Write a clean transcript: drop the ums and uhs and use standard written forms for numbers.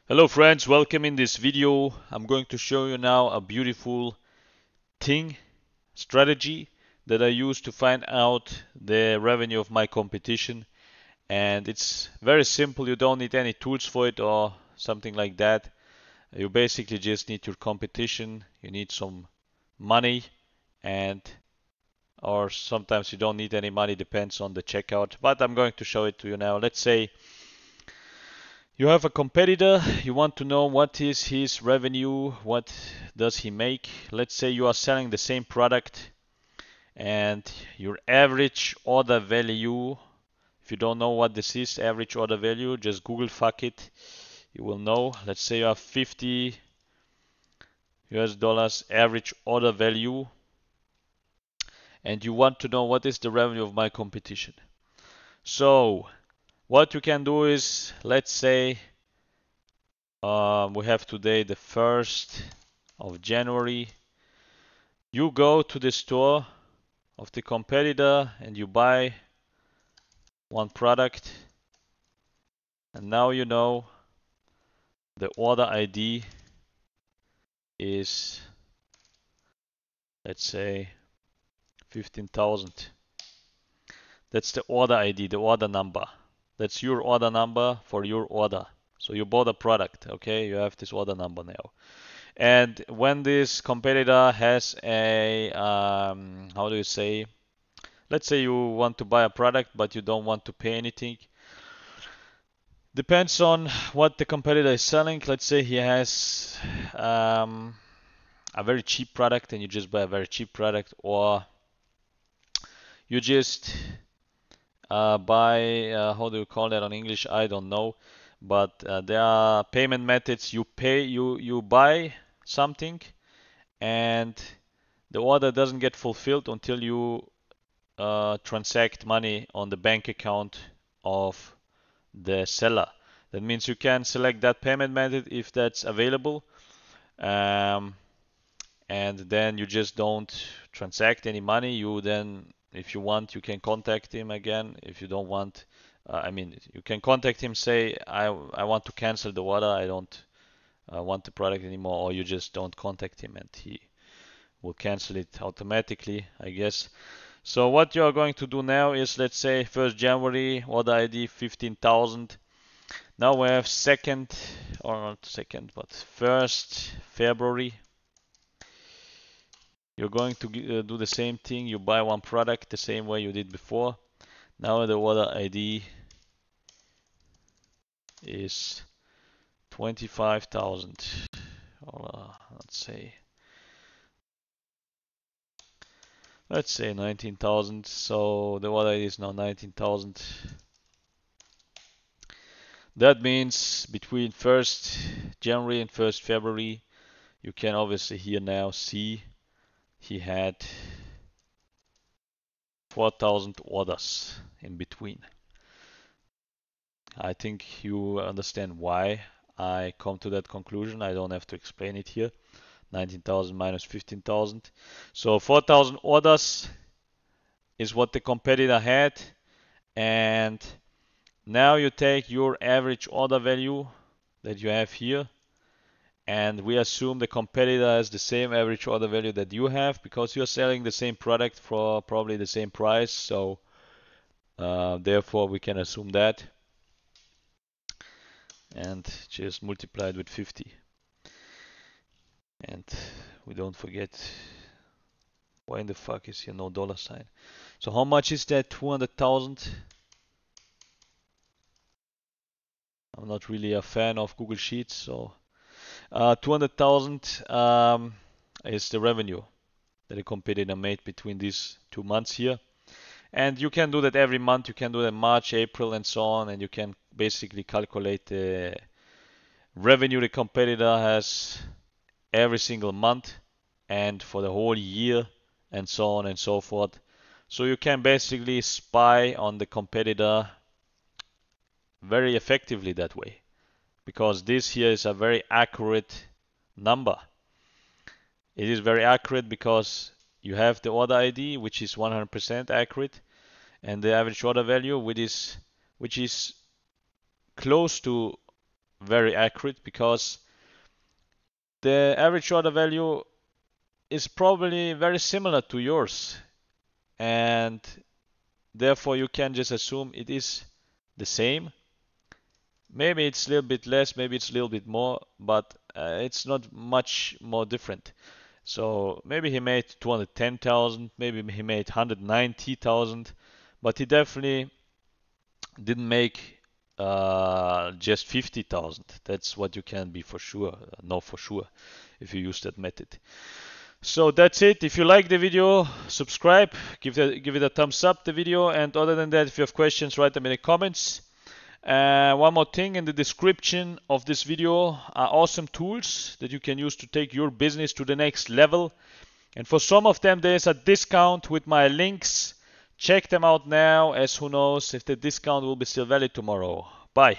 Hello friends, welcome in this video. I'm going to show you now a beautiful strategy that I use to find out the revenue of my competition. And it's very simple. You don't need any tools for it or something like that. You basically just need your competition. You need some money, and or sometimes you don't need any money, depends on the checkout. But I'm going to show it to you now. Let's say you have a competitor, you want to know what is his revenue, what does he make. Let's say you are selling the same product and your average order value, if you don't know what this is, average order value, just Google fuck it, you will know. Let's say you have 50 US dollars average order value and you want to know what is the revenue of my competition. So what you can do is, let's say we have today the 1st of January. You go to the store of the competitor and you buy one product, and now you know the order ID is, let's say, 15,000. That's the order ID, the order number. That's your order number for your order. So you bought a product, okay? You have this order number now. And when this competitor has a, how do you say, let's say you want to buy a product but you don't want to pay anything. Depends on what the competitor is selling. Let's say he has a very cheap product and you just buy a very cheap product, or you just buy, how do you call that on English? I don't know. But there are payment methods. You buy something and the order doesn't get fulfilled until you transact money on the bank account of the seller. That means you can select that payment method if that's available, and then you just don't transact any money. You then, if you want, you can contact him again. If you don't want, you can contact him, say, I want to cancel the order, I don't want the product anymore, or you just don't contact him and he will cancel it automatically, I guess. So what you are going to do now is, let's say 1st January, order ID 15,000. Now we have 2nd, or not 2nd, but 1st February. You're going to do the same thing. You buy one product the same way you did before. Now the order ID is 25,000. Or let's say 19,000. So the order ID is now 19,000. That means between 1st January and 1st February, you can obviously here now see he had 4,000 orders in between. I think you understand why I come to that conclusion. I don't have to explain it here. 19,000 minus 15,000. So 4,000 orders is what the competitor had. And now you take your average order value that you have here, and we assume the competitor has the same average order value that you have because you're selling the same product for probably the same price. So therefore we can assume that, and just multiply it with 50. And we don't forget, why in the fuck is here no dollar sign? So how much is that? 200,000. I'm not really a fan of Google Sheets, so 200,000 is the revenue that a competitor made between these 2 months here. And you can do that every month. You can do that March, April, and so on, and you can basically calculate the revenue the competitor has every single month and for the whole year, and so on and so forth. So you can basically spy on the competitor very effectively that way, because this here is a very accurate number. It is very accurate because you have the order ID, which is 100% accurate, and the average order value, which is close to very accurate because the average order value is probably very similar to yours, and therefore you can just assume it is the same. Maybe it's a little bit less, maybe it's a little bit more, but it's not much more different. So maybe he made 210,000, maybe he made 190,000, but he definitely didn't make just 50,000. That's what you can be for sure, know for sure, if you use that method. So that's it. If you like the video, subscribe, give it a thumbs up, the video, and other than that, if you have questions, write them in the comments. One more thing, in the description of this video are awesome tools that you can use to take your business to the next level. And for some of them, there's a discount with my links. Check them out now, as who knows if the discount will be still valid tomorrow. Bye.